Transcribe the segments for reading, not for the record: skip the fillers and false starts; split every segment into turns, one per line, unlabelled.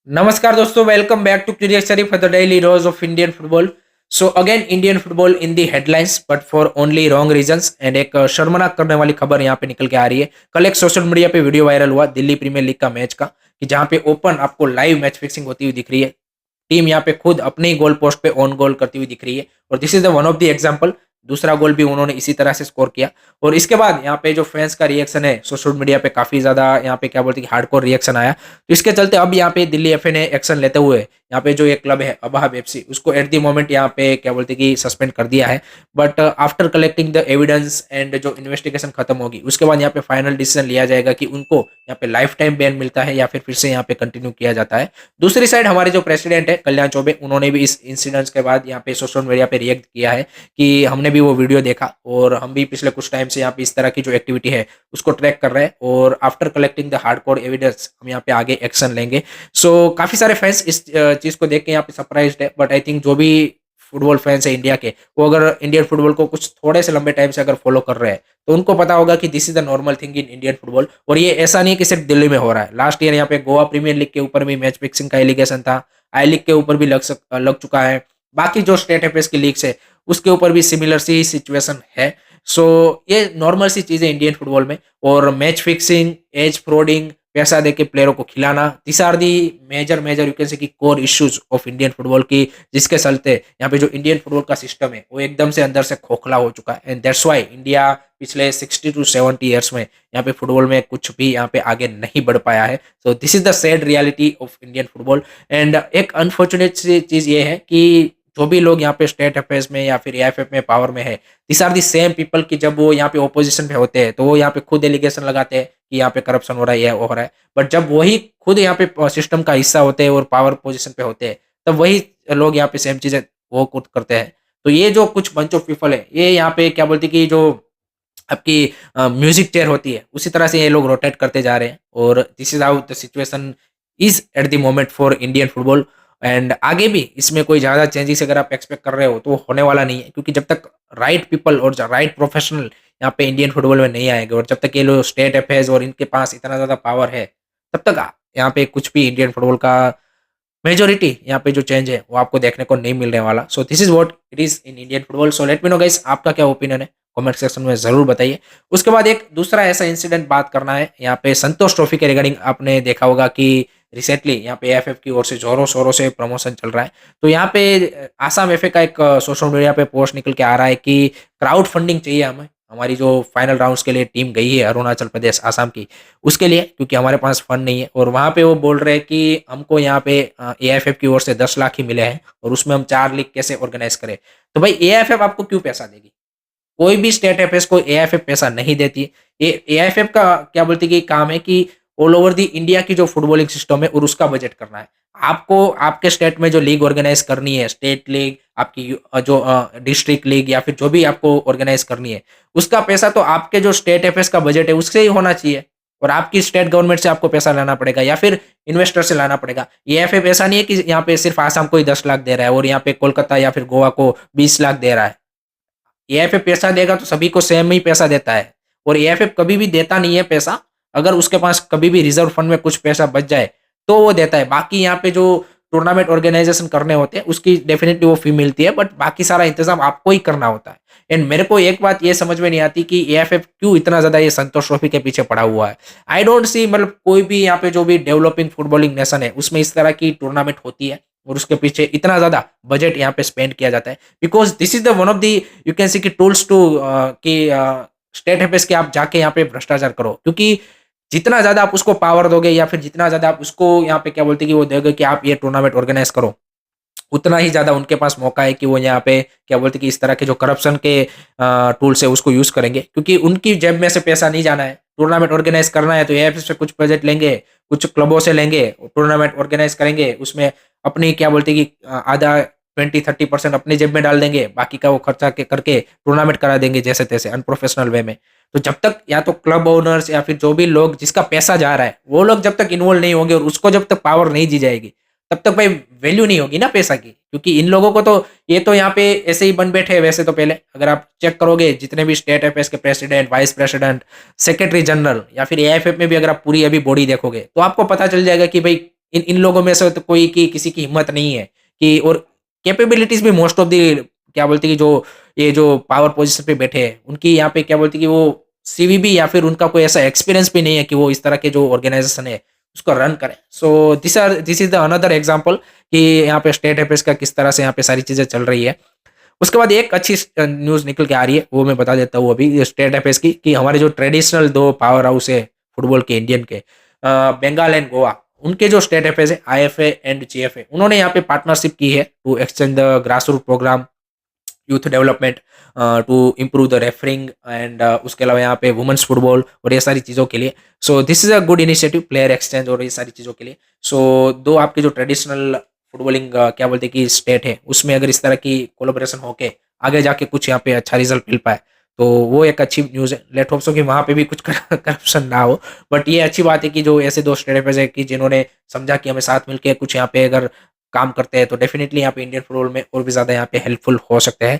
Namaskar दोस्तों, welcome back to Curious Sharif for the daily dose of Indian football. So again Indian football in the headlines but for only wrong reasons and एक शर्मनाक करने वाली खबर यहाँ पे निकल के आ रही है। कल एक सोशल मीडिया पे वीडियो वायरल हुआ दिल्ली प्रीमियर लीग का मैच का कि जहाँ पे ओपन आपको लाइव मैच फिक्सिंग होती हुई दिख रही है। टीम यहाँ पे खुद अपने ही गोल पोस्ट पे ऑन गोल करती हुई दिख रही है और this is the one of the example. दूसरा गोल भी उन्होंने इसी तरह से स्कोर किया और इसके बाद यहाँ पे जो फैंस का रिएक्शन है सोशल मीडिया पे काफी ज्यादा यहाँ पे क्या बोलते हैं हार्डकोर रिएक्शन आया। तो इसके चलते अब यहाँ पे दिल्ली एफए ने एक्शन लेते हुए यहाँ पे जो ये क्लब है अबाहब एफसी उसको एट द मोमेंट यहाँ पे क्या बोलते हैं कि सस्पेंड कर दिया है। But after collecting the evidence and जो इन्वेस्टिगेशन खत्म होगी उसके बाद यहाँ पे फाइनल डिसीजन लिया जाएगा कि उनको यहाँ पे लाइफ टाइम बैन मिलता है या फिर से यहाँ पे कंटिन्यू किया जाता है। दूसरी साइड हमारे जो प्रेसिडेंट है कल्याण चौबे उन्होंने भी इस इंसिडेंट्स के बाद यहाँ पे सोशल मीडिया पे रिएक्ट किया है कि हमने भी वो वीडियो देखा और हम भी पिछले कुछ टाइम से यहाँ पे इस तरह की जो एक्टिविटी है उसको ट्रैक कर रहे हैं और after collecting the hardcore evidence हम यहाँ पे आगे एक्शन लेंगे। सो काफी सारे फैंस इस चीज को देख के यहाँ पे सरप्राइज्ड है बट आई थिंक जो भी फुटबॉल फैंस है इंडिया के वो अगर इंडियन फुटबॉल को कुछ थोड़े से लंबे टाइम से अगर फॉलो कर रहे हैं तो उनको पता होगा कि this is the normal thing in Indian football. और ये ऐसा नहीं है कि सिर्फ दिल्ली में हो रहा है। लास्ट ईयर यहाँ पे गोवा प्रीमियर लीग के ऊपर भी मैच फिक्सिंग का एलिगेशन था, आई लीग के ऊपर भी लग चुका है, बाकी जो स्टेट एफएस की लीग है उसके ऊपर भी सिमिलर सी सिचुएशन है। सो ये नॉर्मल सी चीज़ है इंडियन फुटबॉल में। और मैच फिक्सिंग, एज फ्रॉडिंग, पैसा देके प्लेयरों को खिलाना, this are the major major you can say कि core issues of Indian football की जिसके चलते यहाँ पे जो इंडियन फुटबॉल का सिस्टम है वो एकदम से अंदर से खोखला हो चुका है एंड दैट्स व्हाई इंडिया पिछले 60 टू 70 ईयर्स में यहाँ पे फुटबॉल में कुछ भी यहाँ पे आगे नहीं बढ़ पाया है। So this is the sad reality of Indian football. And एक अनफॉर्चुनेट सी चीज़ ये है कि जो भी लोग यहाँ पे स्टेट अफेयर्स में या फिर एएफएफ में पावर में है this are the same people की जब वो यहाँ पे ओपोजिशन पे होते हैं तो वो यहाँ पे खुद एलिगेशन लगाते हैं कि यहाँ पे करप्शन हो रहा है, ये हो रहा है। बट जब वही खुद यहाँ पे सिस्टम का हिस्सा होते हैं और पावर पोजीशन पे होते हैं तब वही लोग यहाँ पे सेम चीजें वो खुद करते हैं। तो ये जो कुछ बंच ऑफ पीपल है ये यहाँ पे क्या बोलती कि जो आपकी म्यूजिक चेयर होती है उसी तरह से ये लोग रोटेट करते जा रहे हैं और this is how the situation is at the moment for Indian football. And आगे भी इसमें कोई ज़्यादा चेंजेस अगर आप एक्सपेक्ट कर रहे हो तो वो होने वाला नहीं है क्योंकि जब तक राइट पीपल और राइट प्रोफेशनल यहाँ पे इंडियन फुटबॉल में नहीं आएंगे और जब तक ये लोग स्टेट अफेयर्स और इनके पास इतना ज़्यादा पावर है तब तक यहाँ पे कुछ भी इंडियन फुटबॉल का मेजोरिटी यहाँ पे जो चेंज है वो आपको देखने को नहीं मिलने वाला। So this is what it is in Indian football. So let me know guys आपका क्या ओपिनियन है कमेंट सेक्शन में जरूर बताइए। उसके बाद एक दूसरा ऐसा इंसिडेंट बात करना है यहाँ पे संतोष ट्रॉफी के रिगार्डिंग। आपने देखा होगा कि रिसेंटली यहाँ पे एएफएफ की ओर से जोरों शोरों से प्रमोशन चल रहा है। तो यहाँ पे आसाम एफए का एक सोशल मीडिया पे पोस्ट निकल के आ रहा है कि क्राउड फंडिंग चाहिए हमें, हमारी जो फाइनल राउंड्स के लिए टीम गई है अरुणाचल प्रदेश आसाम की उसके लिए, क्योंकि हमारे पास फंड नहीं है। और वहाँ पे वो बोल रहे हैं कि हमको यहाँ पे एएफएफ की ओर से 10 लाख ही मिले हैं और उसमें हम 4 लीग कैसे ऑर्गेनाइज करें। तो भाई एएफएफ आपको क्यों पैसा देगी? कोई भी स्टेट एफएस को एएफएफ पैसा नहीं देती। ये एएफएफ का क्या बोलती है कि काम है कि ऑल ओवर दी इंडिया की जो फुटबॉलिंग सिस्टम है और उसका बजट करना है। आपको आपके स्टेट में जो लीग ऑर्गेनाइज करनी है, स्टेट लीग, आपकी जो डिस्ट्रिक्ट लीग या फिर जो भी आपको ऑर्गेनाइज करनी है उसका पैसा तो आपके जो स्टेट एफएस का बजट है उससे ही होना चाहिए और आपकी स्टेट गवर्नमेंट से आपको पैसा लाना पड़ेगा या फिर इन्वेस्टर से लाना पड़ेगा। ये एफएफ ऐसा नहीं है कि यहाँ पे सिर्फ आसाम को ही 10 लाख दे रहा है और यहाँ पे कोलकाता या फिर गोवा को 20 लाख दे रहा है। एएफएफ पैसा देगा तो सभी को सेम ही पैसा देता है और एएफएफ कभी भी देता नहीं है पैसा। अगर उसके पास कभी भी रिजर्व फंड में कुछ पैसा बच जाए तो वो देता है। बाकी यहाँ पे जो टूर्नामेंट ऑर्गेनाइजेशन करने होते हैं उसकी डेफिनेटली वो फी मिलती है बट बाकी सारा इंतजाम आपको ही करना होता है। एंड मेरे को एक बात ये समझ में नहीं आती कि एएफएफ क्यों इतना ज्यादा ये संतोष ट्रॉफी के पीछे पड़ा हुआ है। आई डोंट सी, मतलब कोई भी यहाँ पे जो भी डेवलपिंग फुटबॉलिंग नेशन है उसमें इस तरह की टूर्नामेंट होती है और उसके पीछे इतना ज्यादा बजट यहाँ पे स्पेंड किया जाता है because this is the one of the you can see की टूल्स टू कि स्टेट एफएस के आप जाके यहाँ पे भ्रष्टाचार करो। क्योंकि जितना ज्यादा आप उसको पावर दोगे या फिर जितना ज्यादा आप उसको यहाँ पे क्या बोलते हैं कि वो दोगे कि आप ये टूर्नामेंट ऑर्गेनाइज करो उतना ही ज्यादा उनके पास मौका है कि वो यहाँ पे क्या बोलते हैं कि इस तरह के जो करप्शन के टूल्स है उसको यूज करेंगे। क्योंकि उनकी जेब में से पैसा नहीं जाना है, टूर्नामेंट ऑर्गेनाइज करना है तो एएफएफ से कुछ बजट लेंगे, कुछ क्लबों से लेंगे, टूर्नामेंट ऑर्गेनाइज करेंगे, उसमें अपनी क्या बोलते हैं कि आधा 20-30% अपनी जेब में डाल देंगे, बाकी का वो खर्चा करके टूर्नामेंट करा देंगे जैसे तैसे अनप्रोफेशनल वे में। तो जब तक या तो क्लब ओनर्स या फिर जो भी लोग जिसका पैसा जा रहा है वो लोग जब तक इन्वॉल्व नहीं होंगे और उसको जब तक पावर नहीं दी जाएगी तब तक भाई वैल्यू नहीं होगी ना पैसा की। क्योंकि इन लोगों को तो ये तो यहाँ पे ऐसे ही बन बैठे हैं। वैसे तो पहले अगर आप चेक करोगे जितने भी स्टेट एफएस के president, vice president, secretary general या फिर एएफएफ में भी अगर आप पूरी अभी बॉडी देखोगे तो आपको पता चल जाएगा कि भाई इन इन लोगों में से तो कोई की किसी की हिम्मत नहीं है कि, और कैपेबिलिटीज भी मोस्ट ऑफ द क्या बोलते हैं कि जो ये जो पावर पोजीशन पे बैठे हैं उनकी यहाँ पे क्या बोलते हैं कि वो सीवीबी या फिर उनका कोई ऐसा एक्सपीरियंस भी नहीं है कि वो इस तरह के जो ऑर्गेनाइजेशन है उसको रन करें। So this is the another example कि यहाँ पे स्टेट अफेयर्स का किस तरह से यहाँ पे सारी चीजें चल रही है। उसके बाद एक अच्छी न्यूज़ निकल के आ रही है, वो मैं बता देता हूँ अभी स्टेट अफेयर्स की, कि हमारे जो ट्रेडिशनल दो पावर हाउस है फुटबॉल के इंडियन के, बंगाल एंड गोवा, उनके जो स्टेट अफेयर्स है आईएफए एंड जीएफए, उन्होंने यहाँ पे पार्टनरशिप की है to extend the grass root programme, youth development, to improve the refereeing and उसके अलावा यहाँ पे वुमेन्स फुटबॉल और ये सारी चीज़ों के लिए। So this is a good initiative, player exchange और ये सारी चीज़ों के लिए। सो दो आपके जो ट्रेडिशनल फुटबॉलिंग क्या बोलते हैं कि स्टेट है उसमें अगर इस तरह की कोलोब्रेशन होके आगे जाके कुछ यहाँ पे अच्छा रिजल्ट मिल पाए तो वो एक अच्छी न्यूज़ है। लेट होप सो कि वहाँ पे भी कुछ करप्शन ना हो, बट ये अच्छी बात है कि जो ऐसे दो स्टेट है कि जिन्होंने समझा कि हमें साथ मिलकर कुछ यहाँ पे अगर काम करते हैं तो डेफिनेटली यहाँ पे इंडियन फुटबॉल में और भी ज़्यादा यहाँ पे हेल्पफुल हो सकते हैं।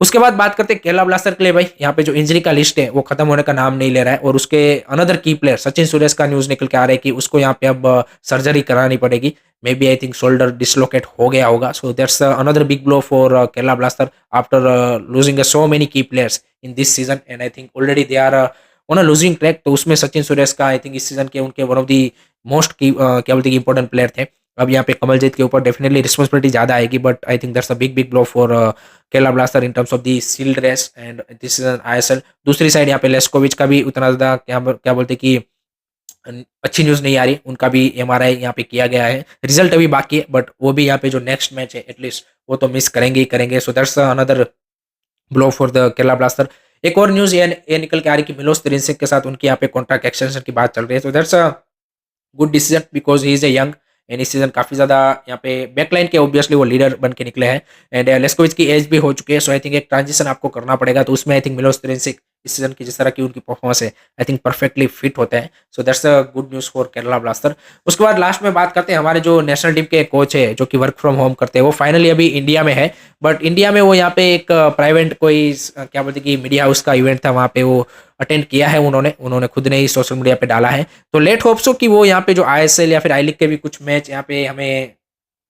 उसके बाद बात करते हैं केरला ब्लास्टर के लिए। भाई यहाँ पे जो इंजरी का लिस्ट है वो खत्म होने का नाम नहीं ले रहा है, और उसके अनदर की प्लेयर सचिन सुरेश का न्यूज निकल के आ रहा है कि उसको यहाँ पे अब सर्जरी करानी पड़ेगी। Maybe I think shoulder dislocate हो गया होगा। So that's another big blow for Kerala blaster after losing so many key players in this season, and I think already they are on a losing track. तो उसमें सचिन सुरेश का I think इस season के उनके one of the most की क्या बोलते हैं इंपॉर्टेंट प्लेयर थे। अब यहाँ पे कमलजीत के ऊपर डेफिनेटली रिस्पॉन्सिबिलिटी ज्यादा आएगी, but I think that's a big blow for Kerala blaster in terms of the shield race and this is an ISL. दूसरी साइड यहाँ पे लेस्कोविच का भी उतना ज्यादा क्या बोलते हैं कि अच्छी न्यूज नहीं आ रही, उनका भी एमआरआई यहाँ पे किया गया है, रिजल्ट अभी बाकी है, बट वो भी यहाँ पे जो नेक्स्ट मैच है एटलीस्ट वो तो मिस करेंगे ही करेंगे। सो that's another blow for the Kerala blaster. एक और न्यूज ये निकल के आ रही कि मिलोस त्रिंसिक के साथ उनकी यहाँ पे कॉन्ट्रैक्ट एक्सटेंशन की बात चल रही है। So that's a good decision because he is a young, and इस सीजन काफी ज्यादा यहाँ पे बैकलाइन के ऑब्वियसली वो लीडर बन के निकले हैं, एंड लेस्कोविच की एज भी हो चुकी है। सो आई थिंक एक ट्रांजिशन आपको करना पड़ेगा, तो उसमें आई थिंक मिलोस त्रिंसिक इस सीजन की जिस तरह की उनकी परफॉर्मेंस है आई थिंक परफेक्टली फिट होते हैं। So that's a good news for Kerala blaster. उसके बाद लास्ट में बात करते हैं हमारे जो नेशनल टीम के कोच है जो कि वर्क फ्रॉम होम करते हैं, वो फाइनली अभी इंडिया में है, बट इंडिया में वो यहाँ पे एक प्राइवेट कोई क्या बोलते हैं कि मीडिया हाउस का इवेंट था, वहाँ पे वो अटेंड किया है उन्होंने खुद ने ही सोशल मीडिया पे डाला है। तो लेट होप्स हो कि वो यहाँ पे जो आईएसएल या फिर आई लीग के भी कुछ मैच यहाँ पे हमें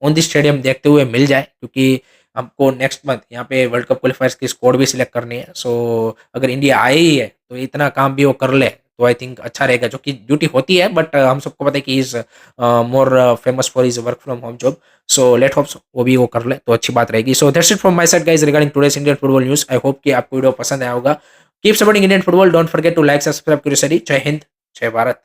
ऑन दी स्टेडियम देखते हुए मिल जाए, क्योंकि हमको नेक्स्ट मंथ यहाँ पे वर्ल्ड कप क्वालिफायर्स की स्क्वाड भी सिलेक्ट करनी है। सो अगर इंडिया आए ही है तो इतना काम भी वो कर ले तो आई थिंक अच्छा रहेगा, जो कि ड्यूटी होती है, बट हम सबको पता है कि he's more famous for his work from home job. So let hopes वो भी वो कर ले तो अच्छी बात रहेगी। So that's it from my side guys regarding today's Indian football news. I hope कि आपको वीडियो पसंद आया होगा। Keep supporting Indian football, don't forget to like subscribe curiosity. जय हिंद, जय भारत।